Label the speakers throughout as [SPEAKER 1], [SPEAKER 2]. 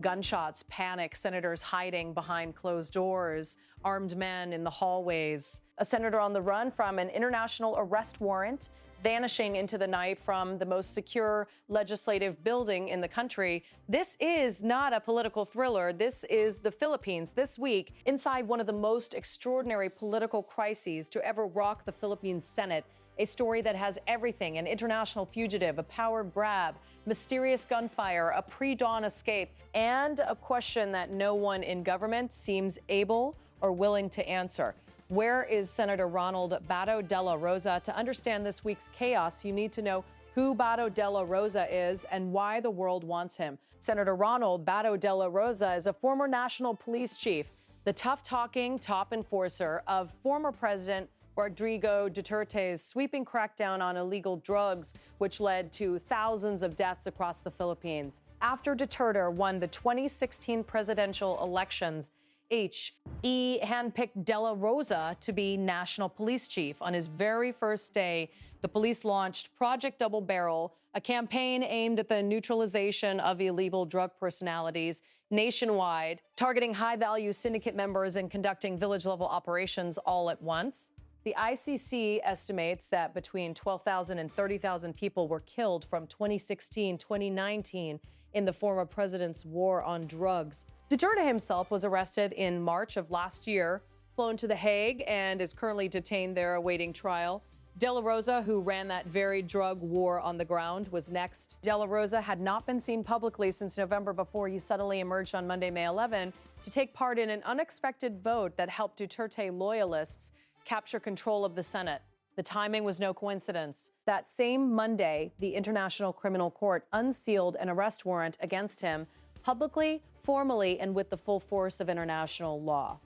[SPEAKER 1] Gunshots, panic, senators hiding behind closed doors, armed men in the hallways. A senator on the run from an international arrest warrant, vanishing into the night from the most secure legislative building in the country. This is not a political thriller. This is the Philippines this week inside one of the most extraordinary political crises to ever rock the Philippine Senate. A story that has everything: an international fugitive, a power grab, mysterious gunfire, a pre-dawn escape, and a question that no one in government seems able or willing to answer. Where is Senator Ronald Bato Dela Rosa? To understand this week's chaos, you need to know who Bato Dela Rosa is and why the world wants him. Senator Ronald Bato Dela Rosa is a former national police chief, the tough-talking top enforcer of former President Rodrigo Duterte's sweeping crackdown on illegal drugs, which led to thousands of deaths across the Philippines. After Duterte won the 2016 presidential elections, he handpicked Dela Rosa to be national police chief. On his very first day, the police launched Project Double Barrel, a campaign aimed at the neutralization of illegal drug personalities nationwide, targeting high-value syndicate members and conducting village-level operations all at once. The ICC estimates that between 12,000 and 30,000 people were killed from 2016-2019 in the former president's war on drugs. Duterte himself was arrested in March of last year, flown to The Hague, and is currently detained there awaiting trial. Dela Rosa, who ran that very drug war on the ground, was next. Dela Rosa had not been seen publicly since November before he suddenly emerged on Monday, May 11, to take part in an unexpected vote that helped Duterte loyalists capture control of the Senate. The timing was no coincidence. That same Monday, the International Criminal Court unsealed an arrest warrant against him, publicly, formally, and with the full force of international law.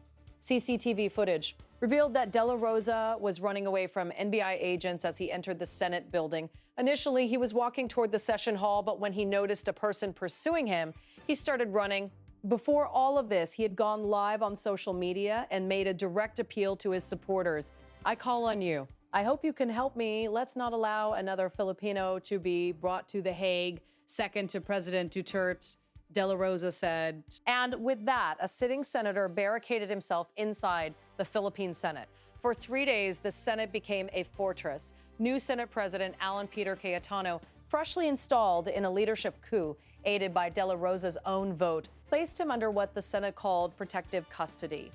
[SPEAKER 1] CCTV footage revealed that Dela Rosa was running away from NBI agents as he entered the Senate building. Initially, he was walking toward the session hall, but when he noticed a person pursuing him, he started running. Before all of this, he had gone live on social media and made a direct appeal to his supporters. I call on you. I hope you can help me. Let's not allow another Filipino to be brought to The Hague, second to President Duterte, Dela Rosa said. And with that, a sitting senator barricaded himself inside the Philippine Senate. For 3 days, the Senate became a fortress. New Senate President Alan Peter Cayetano, freshly installed in a leadership coup, aided by Dela Rosa's own vote, placed him under what the Senate called protective custody.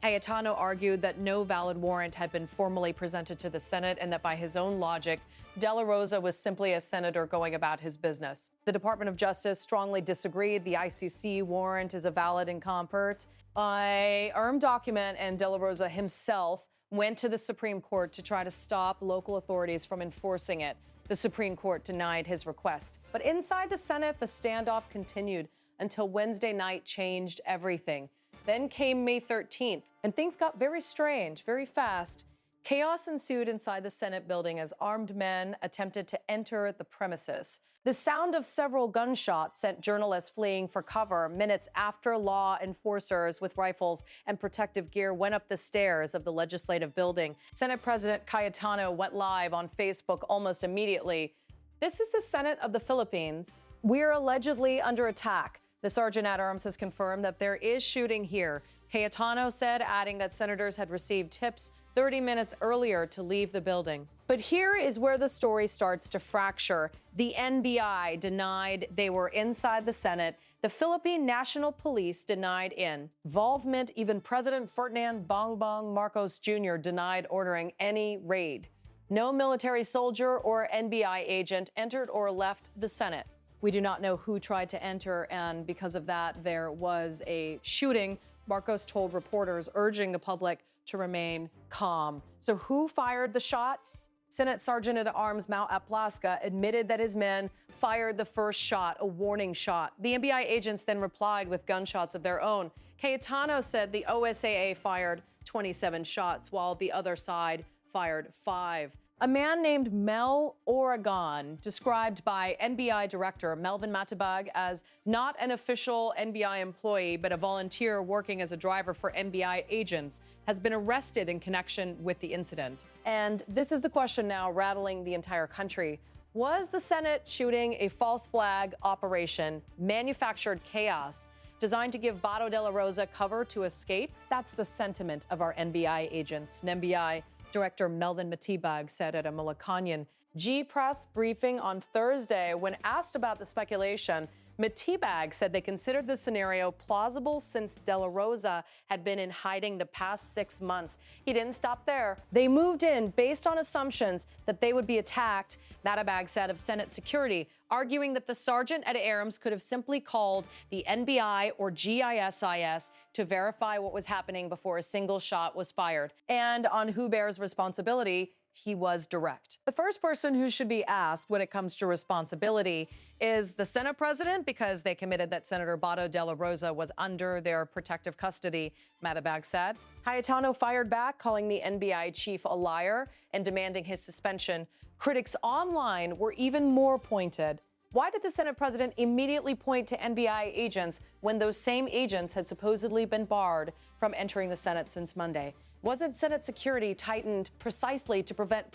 [SPEAKER 1] Cayetano argued that no valid warrant had been formally presented to the Senate and that by his own logic, Dela Rosa was simply a senator going about his business. The Department of Justice strongly disagreed. The ICC warrant is a valid and compert. A armed document, and Dela Rosa himself went to the Supreme Court to try to stop local authorities from enforcing it. The Supreme Court denied his request. But inside the Senate, the standoff continued until Wednesday night changed everything. Then came May 13th, and things got very strange, very fast. Chaos ensued inside the Senate building as armed men attempted to enter the premises. The sound of several gunshots sent journalists fleeing for cover minutes after law enforcers with rifles and protective gear went up the stairs of the legislative building. Senate President Cayetano went live on Facebook almost immediately. This is the Senate of the Philippines. We're allegedly under attack. The sergeant at arms has confirmed that there is shooting here. Cayetano said, adding that senators had received tips 30 minutes earlier to leave the building. But here is where the story starts to fracture. The NBI denied they were inside the Senate. The Philippine National Police denied involvement. Even President Ferdinand Bongbong Marcos Jr. denied ordering any raid. No military soldier or NBI agent entered or left the Senate. We do not know who tried to enter, and because of that, there was a shooting. Marcos told reporters, urging the public to remain calm. So who fired the shots? Senate Sergeant at Arms Mau Aplaska admitted that his men fired the first shot, a warning shot. The NBI agents then replied with gunshots of their own. Cayetano said the OSAA fired 27 shots, while the other side fired 5. A man named Mel Oregon, described by NBI Director Melvin Matabag as not an official NBI employee, but a volunteer working as a driver for NBI agents, has been arrested in connection with the incident. And this is the question now rattling the entire country. Was the Senate shooting a false flag operation, manufactured chaos? designed to give Bato Dela Rosa cover to escape. That's the sentiment of our NBI agents. NBI Director Melvin Matibag said at a Malacanang G-Press briefing on Thursday. When asked about the speculation, Matibag said they considered the scenario plausible since Dela Rosa had been in hiding the past 6 months. He didn't stop there. They moved in based on assumptions that they would be attacked, Matibag said of Senate security, arguing that the sergeant at Arms could have simply called the NBI or GISIS to verify what was happening before a single shot was fired. And on who bears responsibility, he was direct. The first person who should be asked when it comes to responsibility is the Senate president, because they committed that Senator Bato Dela Rosa was under their protective custody, Matibag said. Cayetano fired back, calling the NBI chief a liar and demanding his suspension. Critics online were even more pointed. Why did the Senate president immediately point to NBI agents when those same agents had supposedly been barred from entering the Senate since Monday? Wasn't Senate security tightened precisely to prevent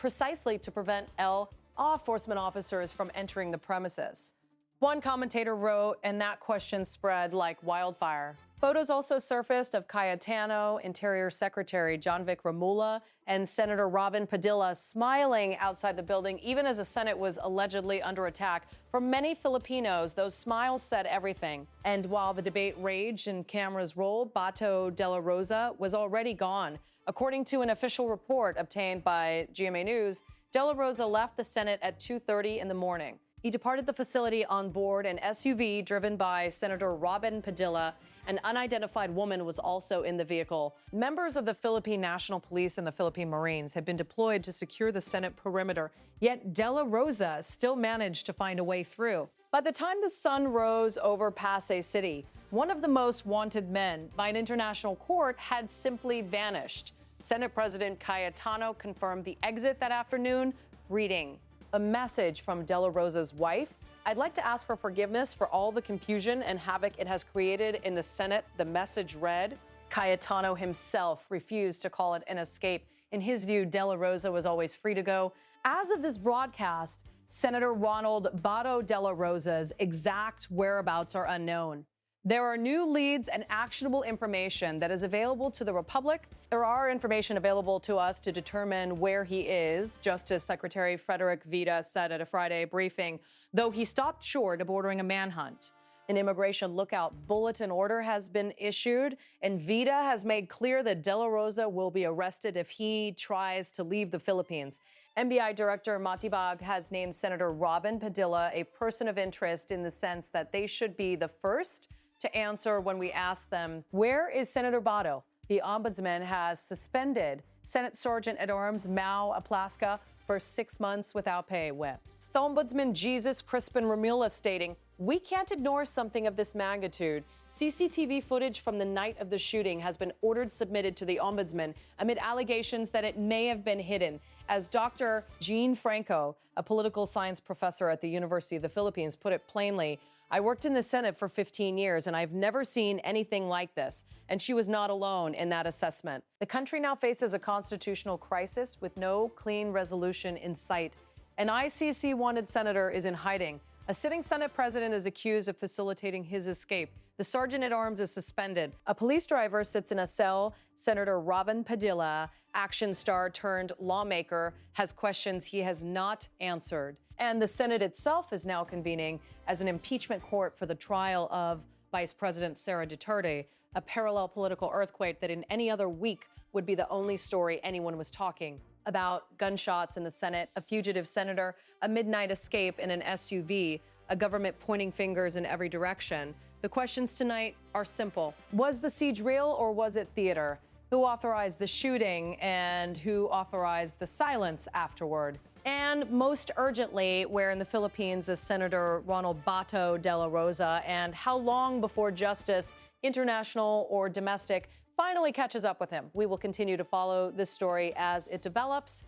[SPEAKER 1] law enforcement officers from entering the premises? One commentator wrote, and that question spread like wildfire. Photos also surfaced of Cayetano, Interior Secretary John Vic Ramula, and Senator Robin Padilla smiling outside the building, even as the Senate was allegedly under attack. For many Filipinos, those smiles said everything. And while the debate raged and cameras rolled, Bato Dela Rosa was already gone. According to an official report obtained by GMA News, Dela Rosa left the Senate at 2:30 in the morning. He departed the facility on board an SUV driven by Senator Robin Padilla. An unidentified woman was also in the vehicle. Members of the Philippine National Police and the Philippine Marines had been deployed to secure the Senate perimeter, yet Dela Rosa still managed to find a way through. By the time the sun rose over Pasay City, one of the most wanted men by an international court had simply vanished. Senate President Cayetano confirmed the exit that afternoon, reading a message from Dela Rosa's wife. I'd like to ask for forgiveness for all the confusion and havoc it has created in the Senate, the message read. Cayetano himself refused to call it an escape. In his view, Dela Rosa was always free to go. As of this broadcast, Senator Ronald Bato Dela Rosa's exact whereabouts are unknown. There are new leads and actionable information that is available to the Republic. There are information available to us to determine where he is, Justice Secretary Frederick Vida said at a Friday briefing, though he stopped short of ordering a manhunt. An immigration lookout bulletin order has been issued, and Vida has made clear that Dela Rosa will be arrested if he tries to leave the Philippines. NBI Director Matibag has named Senator Robin Padilla a person of interest in the sense that they should be the first to answer when we ask them, where is Senator Bato? The Ombudsman has suspended Senate Sergeant at Arms Mau Aplaska for 6 months without pay. The Ombudsman Jesus Crispin Ramula stating, we can't ignore something of this magnitude. CCTV footage from the night of the shooting has been ordered submitted to the Ombudsman amid allegations that it may have been hidden. As Dr. Jean Franco, a political science professor at the University of the Philippines, put it plainly, I worked in the Senate for 15 years, and I've never seen anything like this. And she was not alone in that assessment. The country now faces a constitutional crisis with no clean resolution in sight. An ICC wanted senator is in hiding. A sitting Senate president is accused of facilitating his escape. The sergeant at arms is suspended. A police driver sits in a cell. Senator Robin Padilla, action star turned lawmaker, has questions he has not answered. And the Senate itself is now convening as an impeachment court for the trial of Vice President Sara Duterte, a parallel political earthquake that in any other week would be the only story anyone was talking about. Gunshots in the Senate, a fugitive senator, a midnight escape in an SUV, a government pointing fingers in every direction. The questions tonight are simple. Was the siege real or was it theater? Who authorized the shooting and who authorized the silence afterward? And most urgently, where in the Philippines is Senator Ronald Bato Dela Rosa, and how long before justice, international or domestic, finally catches up with him? We will continue to follow this story as it develops.